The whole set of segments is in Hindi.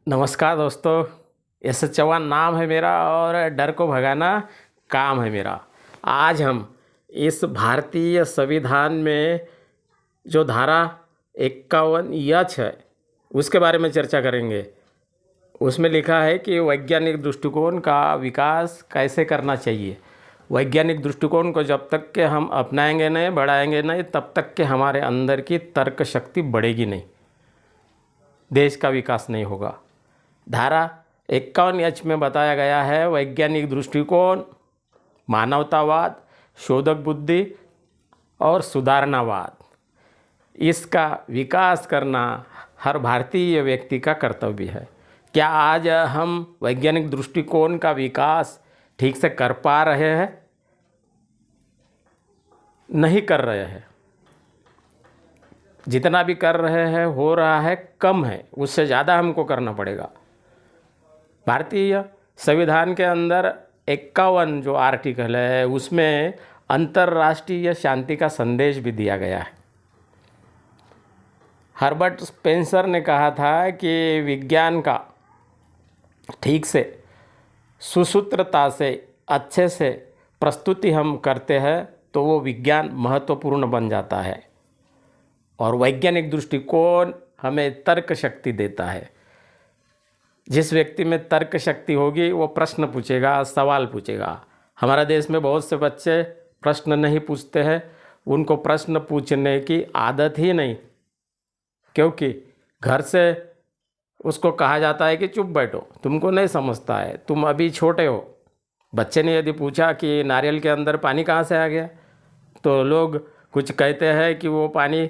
नमस्कार दोस्तों। एस एस चौहान नाम है मेरा और डर को भगाना काम है मेरा। आज हम इस भारतीय संविधान में जो धारा 51 यच है उसके बारे में चर्चा करेंगे। उसमें लिखा है कि वैज्ञानिक दृष्टिकोण का विकास कैसे करना चाहिए। वैज्ञानिक दृष्टिकोण को जब तक के हम अपनाएंगे नहीं, बढ़ाएंगे नहीं, तब तक के हमारे अंदर की तर्क शक्ति बढ़ेगी नहीं, देश का विकास नहीं होगा। धारा 51 एच में बताया गया है वैज्ञानिक दृष्टिकोण, मानवतावाद, शोधक बुद्धि और सुधारणावाद, इसका विकास करना हर भारतीय व्यक्ति का कर्तव्य है। क्या आज हम वैज्ञानिक दृष्टिकोण का विकास ठीक से कर पा रहे हैं? नहीं कर रहे हैं। जितना भी कर रहे हैं हो रहा है कम है, उससे ज़्यादा हमको करना पड़ेगा। भारतीय संविधान के अंदर 51 जो आर्टिकल है उसमें अंतर्राष्ट्रीय शांति का संदेश भी दिया गया है। हर्बर्ट स्पेंसर ने कहा था कि विज्ञान का ठीक से सुसूत्रता से अच्छे से प्रस्तुति हम करते हैं तो वो विज्ञान महत्वपूर्ण बन जाता है। और वैज्ञानिक दृष्टिकोण हमें तर्क शक्ति देता है। जिस व्यक्ति में तर्क शक्ति होगी वो प्रश्न पूछेगा, सवाल पूछेगा। हमारे देश में बहुत से बच्चे प्रश्न नहीं पूछते हैं, उनको प्रश्न पूछने की आदत ही नहीं, क्योंकि घर से उसको कहा जाता है कि चुप बैठो, तुमको नहीं समझता है, तुम अभी छोटे हो। बच्चे ने यदि पूछा कि नारियल के अंदर पानी कहाँ से आ गया, तो लोग कुछ कहते हैं कि वो पानी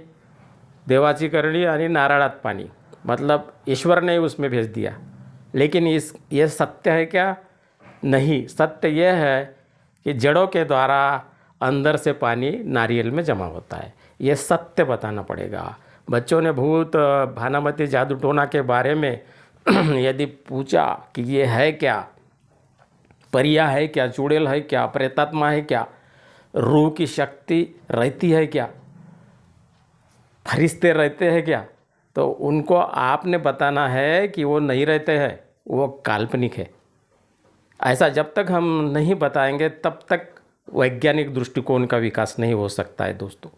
देवाची करणी यानी नारळात पानी, मतलब ईश्वर ने उसमें भेज दिया। लेकिन ये सत्य है क्या? नहीं, सत्य यह है कि जड़ों के द्वारा अंदर से पानी नारियल में जमा होता है। ये सत्य बताना पड़ेगा। बच्चों ने भूत भानामती जादू टोना के बारे में यदि पूछा कि ये है क्या, परिया है क्या, चुड़ैल है क्या, प्रेतात्मा है क्या, रूह की शक्ति रहती है क्या, फरिश्ते रहते हैं क्या, तो उनको आपने बताना है कि वो नहीं रहते हैं, वो काल्पनिक है। ऐसा जब तक हम नहीं बताएंगे तब तक वैज्ञानिक दृष्टिकोण का विकास नहीं हो सकता है। दोस्तों,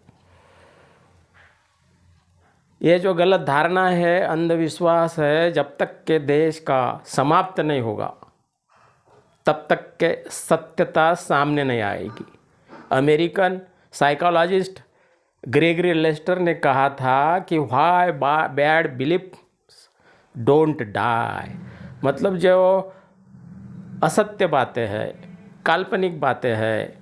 ये जो गलत धारणा है, अंधविश्वास है, जब तक के देश का समाप्त नहीं होगा तब तक के सत्यता सामने नहीं आएगी। अमेरिकन साइकोलॉजिस्ट ग्रेगरी लेस्टर ने कहा था कि why bad beliefs don't die, मतलब जो असत्य बातें हैं, काल्पनिक बातें हैं,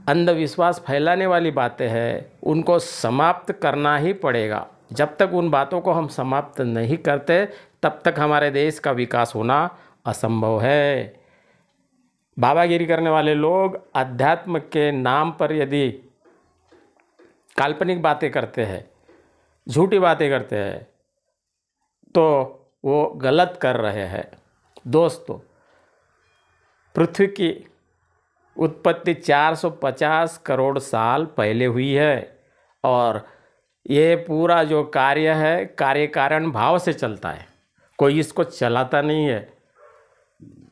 अंधविश्वास फैलाने वाली बातें हैं, उनको समाप्त करना ही पड़ेगा। जब तक उन बातों को हम समाप्त नहीं करते तब तक हमारे देश का विकास होना असंभव है। बाबागिरी करने वाले लोग अध्यात्म के नाम पर यदि काल्पनिक बातें करते हैं, झूठी बातें करते हैं, तो वो गलत कर रहे हैं। दोस्तों, पृथ्वी की उत्पत्ति 450 करोड़ साल पहले हुई है और ये पूरा जो कार्य है कार्य कारण भाव से चलता है, कोई इसको चलाता नहीं है।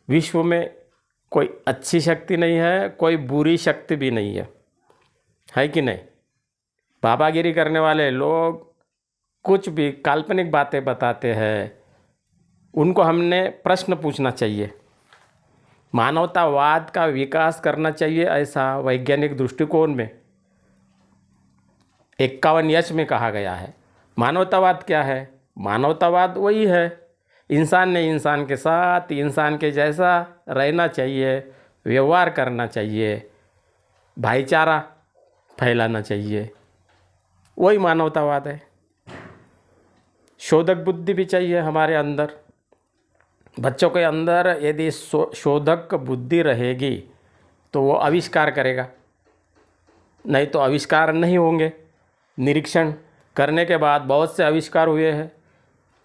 विश्व में कोई अच्छी शक्ति नहीं है, कोई बुरी शक्ति भी नहीं है कि नहीं? बाबागिरी करने वाले लोग कुछ भी काल्पनिक बातें बताते हैं, उनको हमने प्रश्न पूछना चाहिए, मानवतावाद का विकास करना चाहिए। ऐसा वैज्ञानिक दृष्टिकोण में 51 यच में कहा गया है। मानवतावाद क्या है? मानवतावाद वही है, इंसान ने इंसान के साथ, इंसान के जैसा रहना चाहिए, व्यवहार करना चाहिए, भाईचारा फैलाना चाहिए, वही मानवतावाद है। शोधक बुद्धि भी चाहिए हमारे अंदर। बच्चों के अंदर यदि शोधक बुद्धि रहेगी तो वो आविष्कार करेगा, नहीं तो आविष्कार नहीं होंगे। निरीक्षण करने के बाद बहुत से आविष्कार हुए हैं।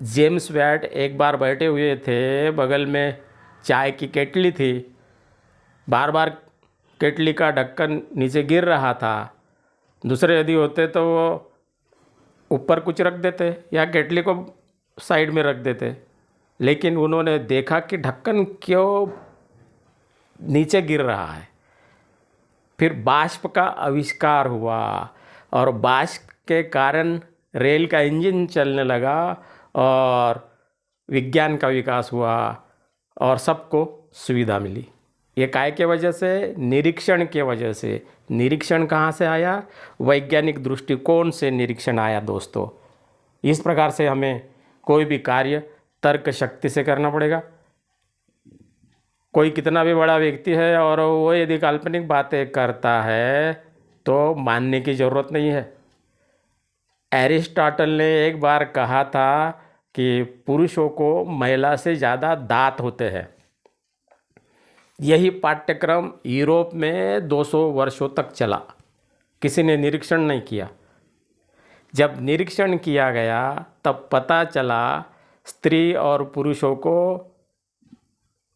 जेम्स वैट एक बार बैठे हुए थे, बगल में चाय की केटली थी, बार बार केटली का ढक्कन नीचे गिर रहा था। दूसरे यदि होते तो वो ऊपर कुछ रख देते या केटली को साइड में रख देते, लेकिन उन्होंने देखा कि ढक्कन क्यों नीचे गिर रहा है। फिर वाष्प का आविष्कार हुआ और वाष्प के कारण रेल का इंजन चलने लगा और विज्ञान का विकास हुआ और सबको सुविधा मिली। ये काय के वजह से? निरीक्षण के वजह से। निरीक्षण कहाँ से आया? वैज्ञानिक दृष्टिकोण से निरीक्षण आया दोस्तों। इस प्रकार से हमें कोई भी कार्य तर्क शक्ति से करना पड़ेगा। कोई कितना भी बड़ा व्यक्ति है और वो यदि काल्पनिक बातें करता है तो मानने की ज़रूरत नहीं है। एरिस्टोटल ने एक बार कहा था कि पुरुषों को महिला से ज़्यादा दांत होते हैं। यही पाठ्यक्रम यूरोप में 200 वर्षों तक चला, किसी ने निरीक्षण नहीं किया। जब निरीक्षण किया गया तब पता चला स्त्री और पुरुषों को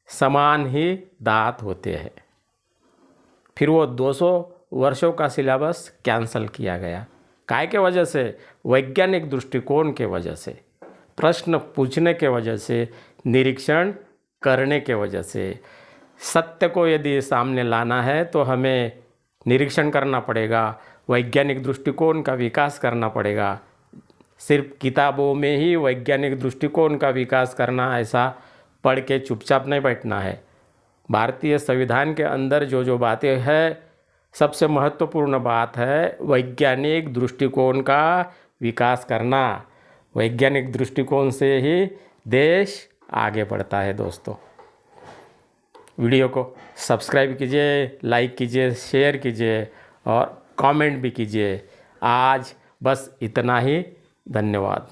समान ही दांत होते हैं। फिर वो 200 वर्षों का सिलेबस कैंसल किया गया। काय के वजह से? वैज्ञानिक दृष्टिकोण के वजह से, प्रश्न पूछने के वजह से, निरीक्षण करने के वजह से। सत्य को यदि सामने लाना है तो हमें निरीक्षण करना पड़ेगा, वैज्ञानिक दृष्टिकोण का विकास करना पड़ेगा। सिर्फ किताबों में ही वैज्ञानिक दृष्टिकोण का विकास करना, ऐसा पढ़ के चुपचाप नहीं बैठना है। भारतीय संविधान के अंदर जो जो बातें हैं, सबसे महत्वपूर्ण बात है वैज्ञानिक दृष्टिकोण का विकास करना। वैज्ञानिक दृष्टिकोण से ही देश आगे बढ़ता है दोस्तों। वीडियो को सब्सक्राइब कीजिए, लाइक कीजिए, शेयर कीजिए और कमेंट भी कीजिए। आज बस इतना ही। धन्यवाद।